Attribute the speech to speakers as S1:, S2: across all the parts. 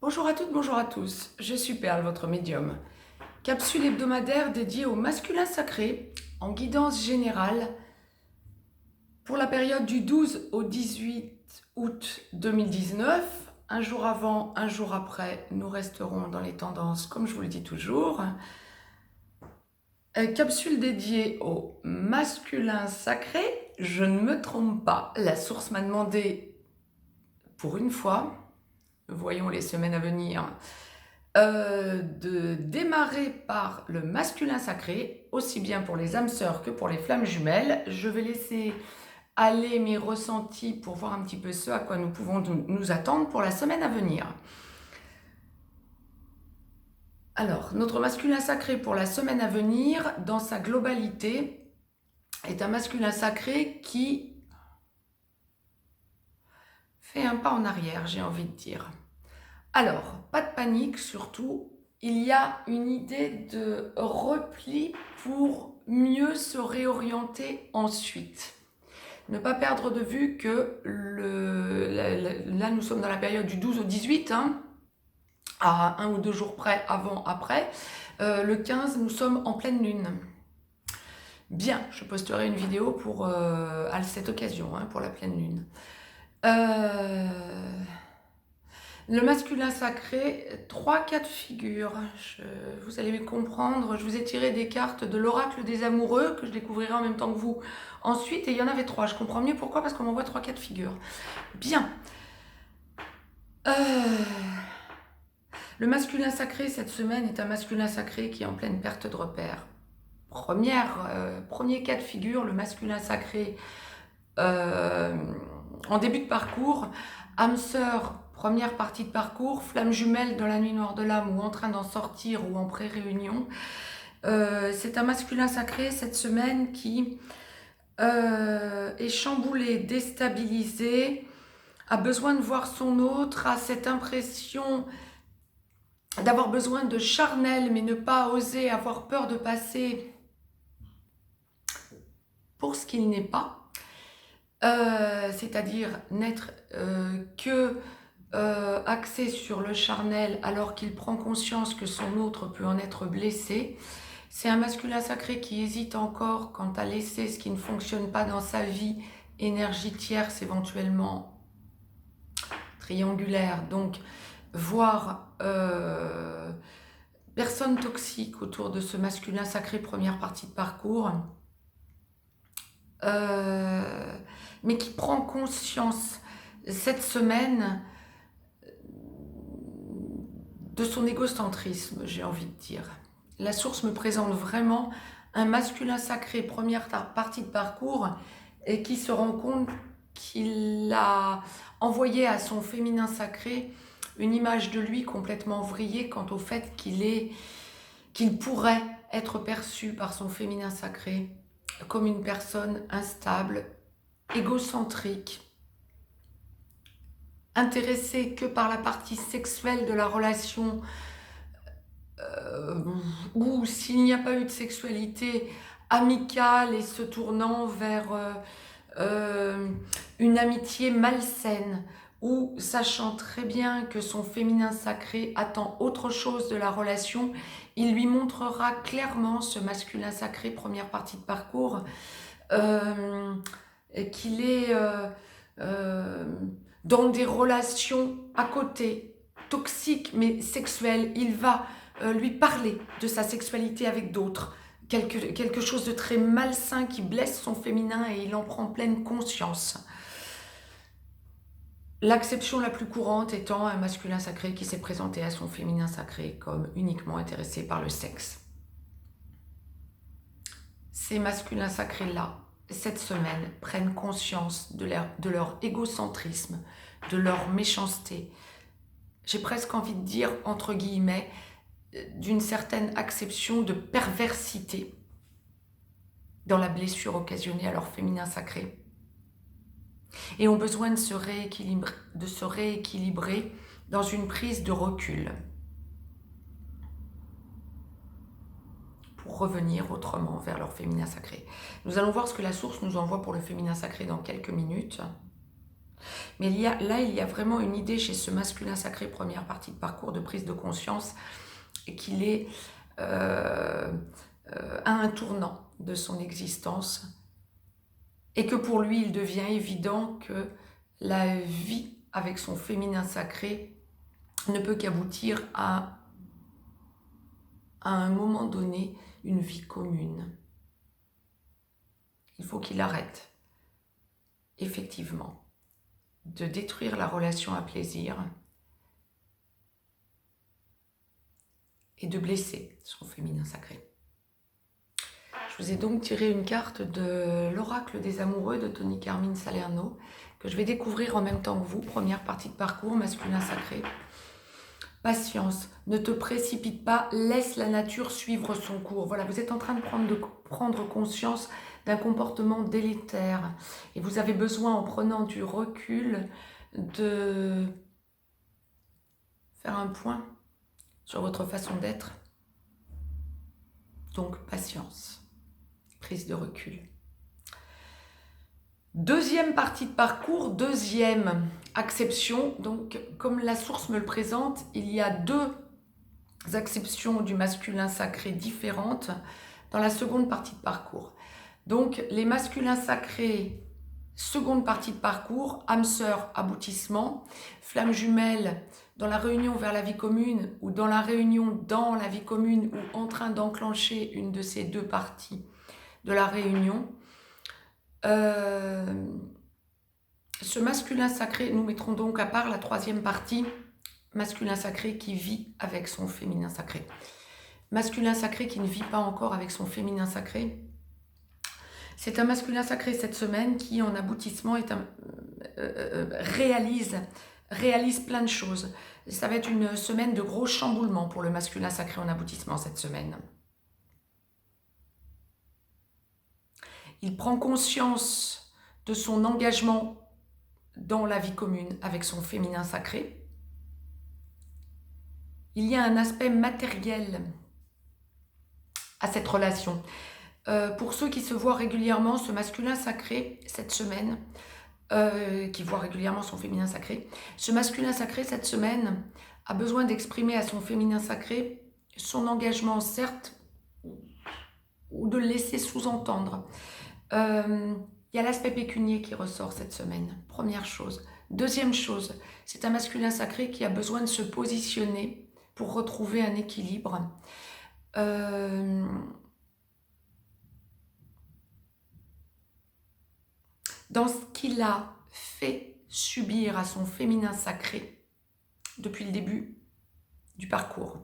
S1: Bonjour à toutes, bonjour à tous, je suis Perle, votre médium. Capsule hebdomadaire dédiée au masculin sacré, en guidance générale, pour la période du 12 au 18 août 2019. Un jour avant, un jour après, nous resterons dans les tendances, comme je vous le dis toujours. Capsule dédiée au masculin sacré, je ne me trompe pas, la source m'a demandé, pour une fois, voyons les semaines à venir, de démarrer par le masculin sacré, aussi bien pour les âmes sœurs que pour les flammes jumelles. Je vais laisser aller mes ressentis pour voir un petit peu ce à quoi nous pouvons nous attendre pour la semaine à venir. Alors, notre masculin sacré pour la semaine à venir, dans sa globalité, est un masculin sacré qui fait un pas en arrière, j'ai envie de dire. Alors, pas de panique, surtout, il y a une idée de repli pour mieux se réorienter ensuite. Ne pas perdre de vue que là, nous sommes dans la période du 12 au 18, à 1 ou 2 jours près, avant, après. Le 15, nous sommes en pleine lune. Bien, je posterai une vidéo à cette occasion, pour la pleine lune. Le masculin sacré, 3 cas de figure. Vous allez comprendre, je vous ai tiré des cartes de l'oracle des amoureux, que je découvrirai en même temps que vous ensuite, et il y en avait 3. Je comprends mieux pourquoi, parce qu'on m'envoie 3 cas de figure. Bien. Le masculin sacré, cette semaine, est un masculin sacré qui est en pleine perte de repère. Premier cas de figure, le masculin sacré en début de parcours, âme sœur, première partie de parcours, flamme jumelle dans la nuit noire de l'âme ou en train d'en sortir ou en pré-réunion. C'est un masculin sacré cette semaine qui est chamboulé, déstabilisé, a besoin de voir son autre, a cette impression d'avoir besoin de charnel mais ne pas oser, avoir peur de passer pour ce qu'il n'est pas. C'est-à-dire n'être que axé sur le charnel alors qu'il prend conscience que son autre peut en être blessé. C'est un masculin sacré qui hésite encore quant à laisser ce qui ne fonctionne pas dans sa vie, énergie tierce éventuellement triangulaire, donc voir personne toxique autour de ce masculin sacré première partie de parcours. Mais qui prend conscience cette semaine de son égocentrisme, j'ai envie de dire. La source me présente vraiment un masculin sacré, première partie de parcours, et qui se rend compte qu'il a envoyé à son féminin sacré une image de lui complètement vrillée quant au fait qu'il pourrait être perçu par son féminin sacré comme une personne instable, égocentrique, intéressée que par la partie sexuelle de la relation, ou s'il n'y a pas eu de sexualité amicale et se tournant vers une amitié malsaine, ou sachant très bien que son féminin sacré attend autre chose de la relation, il lui montrera clairement, ce masculin sacré, première partie de parcours, qu'il est dans des relations à côté, toxiques mais sexuelles. Il va lui parler de sa sexualité avec d'autres, quelque chose de très malsain qui blesse son féminin et il en prend pleine conscience. L'acception la plus courante étant un masculin sacré qui s'est présenté à son féminin sacré comme uniquement intéressé par le sexe. Ces masculins sacrés-là, cette semaine, prennent conscience de leur égocentrisme, de leur méchanceté. J'ai presque envie de dire, entre guillemets, d'une certaine acception de perversité dans la blessure occasionnée à leur féminin sacré. Et ont besoin de se rééquilibrer dans une prise de recul pour revenir autrement vers leur féminin sacré. Nous allons voir ce que la source nous envoie pour le féminin sacré dans quelques minutes. Mais il y a vraiment une idée chez ce masculin sacré, première partie de parcours, de prise de conscience, et qu'il est à un tournant de son existence, et que pour lui, il devient évident que la vie avec son féminin sacré ne peut qu'aboutir à un moment donné, une vie commune. Il faut qu'il arrête, effectivement, de détruire la relation à plaisir et de blesser son féminin sacré. Je vous ai donc tiré une carte de l'oracle des amoureux de Tony Carmine Salerno, que je vais découvrir en même temps que vous. Première partie de parcours, masculin sacré. Patience, ne te précipite pas, laisse la nature suivre son cours. Voilà, vous êtes en train de prendre conscience d'un comportement délétère. Et vous avez besoin, en prenant du recul, de faire un point sur votre façon d'être. Donc, patience, prise de recul. Deuxième partie de parcours, deuxième acception. Donc, comme la source me le présente, il y a deux acceptions du masculin sacré différentes dans la seconde partie de parcours. Donc, les masculins sacrés, seconde partie de parcours, âme sœur, aboutissement, flamme jumelle dans la réunion vers la vie commune ou dans la réunion dans la vie commune ou en train d'enclencher une de ces deux parties de la réunion. Ce masculin sacré, nous mettrons donc à part la troisième partie, masculin sacré qui vit avec son féminin sacré. Masculin sacré qui ne vit pas encore avec son féminin sacré. C'est un masculin sacré cette semaine qui, en aboutissement, réalise plein de choses. Ça va être une semaine de gros chamboulements pour le masculin sacré en aboutissement cette semaine. Il prend conscience de son engagement dans la vie commune avec son féminin sacré. Il y a un aspect matériel à cette relation. Pour ceux qui se voient régulièrement, ce masculin sacré, cette semaine, qui voit régulièrement son féminin sacré, ce masculin sacré, cette semaine, a besoin d'exprimer à son féminin sacré son engagement, certes, ou de le laisser sous-entendre. Il y a l'aspect pécunier qui ressort cette semaine, première chose. Deuxième chose, c'est un masculin sacré qui a besoin de se positionner pour retrouver un équilibre. Dans ce qu'il a fait subir à son féminin sacré depuis le début du parcours.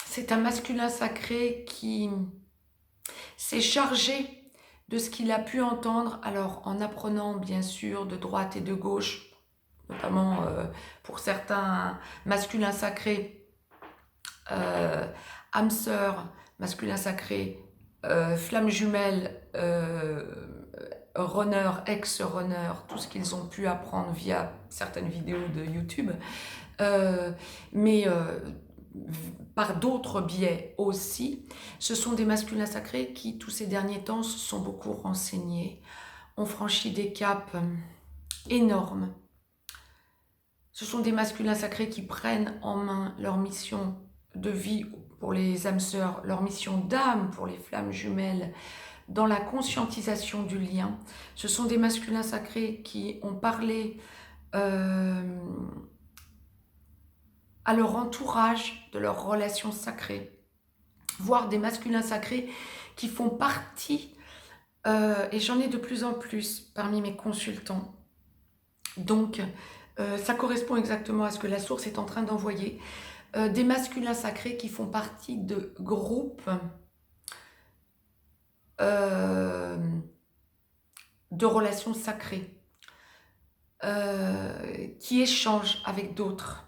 S1: C'est un masculin sacré qui s'est chargé de ce qu'il a pu entendre, alors en apprenant bien sûr de droite et de gauche, notamment pour certains masculins sacrés, âme sœur, masculin sacré, flamme jumelle, runner, ex-runner, tout ce qu'ils ont pu apprendre via certaines vidéos de YouTube, mais par d'autres biais aussi. Ce sont des masculins sacrés qui, tous ces derniers temps, se sont beaucoup renseignés, ont franchi des caps énormes. Ce sont des masculins sacrés qui prennent en main leur mission de vie pour les âmes sœurs, leur mission d'âme pour les flammes jumelles, dans la conscientisation du lien. Ce sont des masculins sacrés qui ont parlé à leur entourage de leur relation sacrée, voire des masculins sacrés qui font partie, et j'en ai de plus en plus parmi mes consultants. Donc, ça correspond exactement à ce que la source est en train d'envoyer. Des masculins sacrés qui font partie de groupes de relations sacrées, qui échangent avec d'autres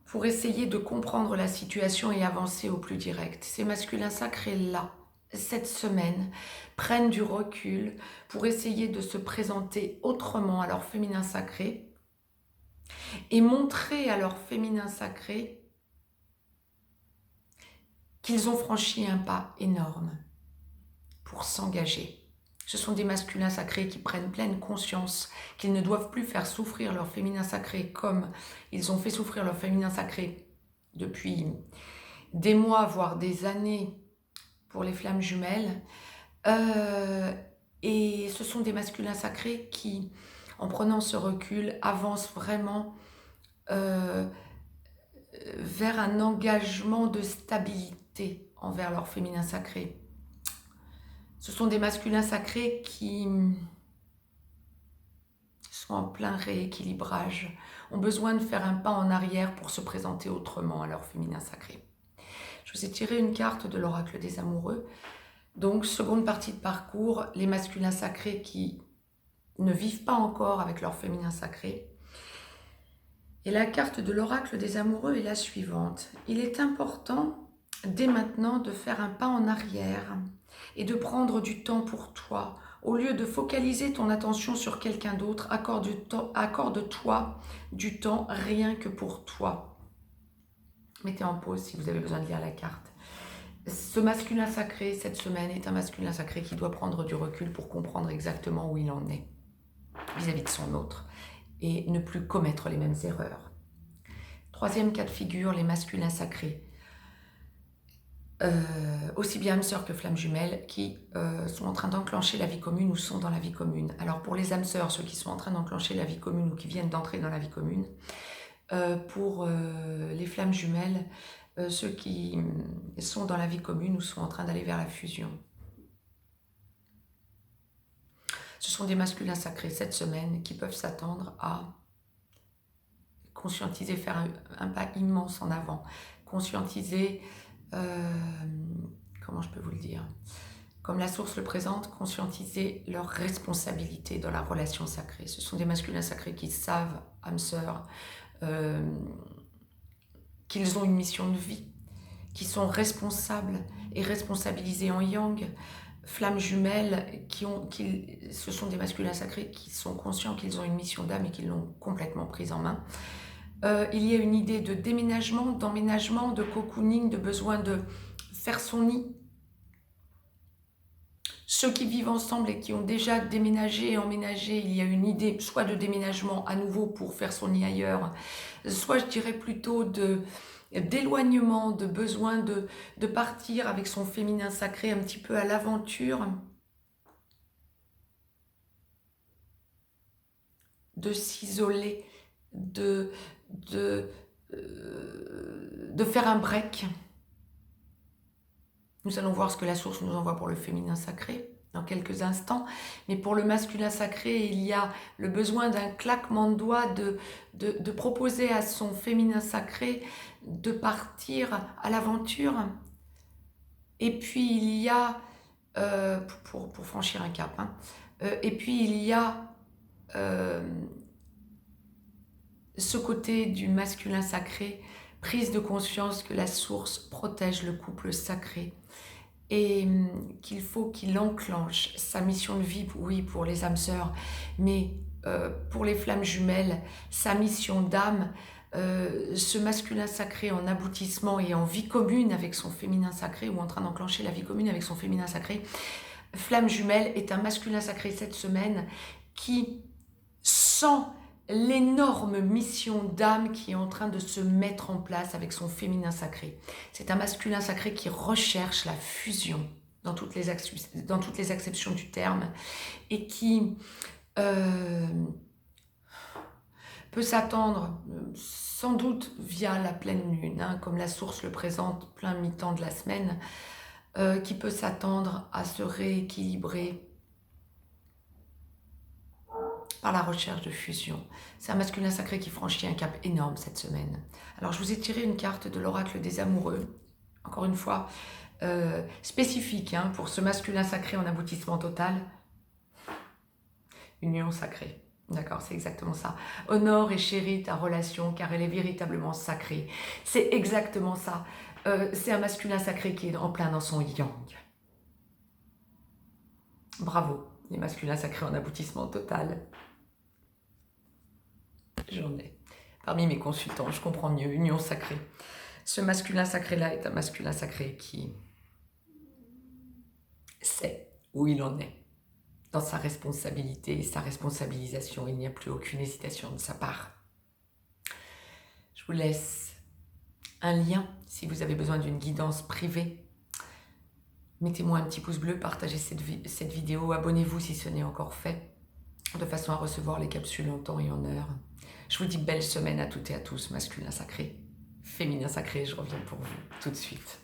S1: pour essayer de comprendre la situation et avancer au plus direct. Ces masculins sacrés-là, cette semaine, prennent du recul pour essayer de se présenter autrement à leur féminin sacré et montrer à leur féminin sacré qu'ils ont franchi un pas énorme. pour s'engager. Ce sont des masculins sacrés qui prennent pleine conscience qu'ils ne doivent plus faire souffrir leur féminin sacré comme ils ont fait souffrir leur féminin sacré depuis des mois, voire des années pour les flammes jumelles. Et ce sont des masculins sacrés qui, en prenant ce recul, avancent vraiment vers un engagement de stabilité envers leur féminin sacré. Ce sont des masculins sacrés qui sont en plein rééquilibrage, ont besoin de faire un pas en arrière pour se présenter autrement à leur féminin sacré. Je vous ai tiré une carte de l'oracle des amoureux. Donc, seconde partie de parcours, les masculins sacrés qui ne vivent pas encore avec leur féminin sacré. Et la carte de l'oracle des amoureux est la suivante. Il est important, dès maintenant, de faire un pas en arrière et de prendre du temps pour toi. Au lieu de focaliser ton attention sur quelqu'un d'autre, accorde-toi du temps rien que pour toi. Mettez en pause si vous avez besoin de lire la carte. Ce masculin sacré, cette semaine, est un masculin sacré qui doit prendre du recul pour comprendre exactement où il en est vis-à-vis de son autre et ne plus commettre les mêmes erreurs. Troisième cas de figure, les masculins sacrés. Aussi bien âmes sœurs que flammes jumelles qui sont en train d'enclencher la vie commune ou sont dans la vie commune. Alors pour les âmes sœurs, ceux qui sont en train d'enclencher la vie commune ou qui viennent d'entrer dans la vie commune, pour les flammes jumelles, ceux qui sont dans la vie commune ou sont en train d'aller vers la fusion. Ce sont des masculins sacrés cette semaine qui peuvent s'attendre à conscientiser, faire un pas immense en avant, conscientiser, comment je peux vous le dire, comme la source le présente, conscientiser leur responsabilité dans la relation sacrée. Ce sont des masculins sacrés qui savent, âmes sœurs, qu'ils ont une mission de vie, qui sont responsables et responsabilisés en yang, flammes jumelles, ce sont des masculins sacrés qui sont conscients qu'ils ont une mission d'âme et qu'ils l'ont complètement prise en main. Il y a une idée de déménagement, d'emménagement, de cocooning, de besoin de faire son nid. Ceux qui vivent ensemble et qui ont déjà déménagé et emménagé, il y a une idée soit de déménagement à nouveau pour faire son nid ailleurs, soit je dirais plutôt d'éloignement, de besoin de partir avec son féminin sacré un petit peu à l'aventure, de s'isoler, de faire un break. Nous allons voir ce que la source nous envoie pour le féminin sacré dans quelques instants. Mais pour le masculin sacré, il y a le besoin d'un claquement de doigts, de proposer à son féminin sacré de partir à l'aventure. Et puis il y a, pour franchir un cap, et puis il y a ce côté du masculin sacré, prise de conscience que la source protège le couple sacré et qu'il faut qu'il enclenche sa mission de vie, oui, pour les âmes sœurs, mais pour les flammes jumelles, sa mission d'âme, ce masculin sacré en aboutissement et en vie commune avec son féminin sacré, ou en train d'enclencher la vie commune avec son féminin sacré. Flamme jumelle est un masculin sacré cette semaine qui sent l'énorme mission d'âme qui est en train de se mettre en place avec son féminin sacré. C'est un masculin sacré qui recherche la fusion dans toutes les acceptions du terme et qui peut s'attendre, sans doute via la pleine lune, comme la source le présente plein mi-temps de la semaine, qui peut s'attendre à se rééquilibrer par la recherche de fusion. C'est un masculin sacré qui franchit un cap énorme cette semaine. Alors je vous ai tiré une carte de l'oracle des amoureux, encore une fois, spécifique pour ce masculin sacré en aboutissement total. Union sacrée. D'accord, c'est exactement ça. Honore et chéris ta relation car elle est véritablement sacrée. C'est exactement ça. C'est un masculin sacré qui est en plein dans son yang. Bravo, les masculins sacrés en aboutissement total. J'en ai. Parmi mes consultants, je comprends mieux. Union sacrée. Ce masculin sacré-là est un masculin sacré qui sait où il en est dans sa responsabilité et sa responsabilisation. Il n'y a plus aucune hésitation de sa part. Je vous laisse un lien si vous avez besoin d'une guidance privée. Mettez-moi un petit pouce bleu, partagez cette vidéo, abonnez-vous si ce n'est encore fait, de façon à recevoir les capsules en temps et en heure. Je vous dis belle semaine à toutes et à tous, masculin sacré, féminin sacré, je reviens pour vous tout de suite.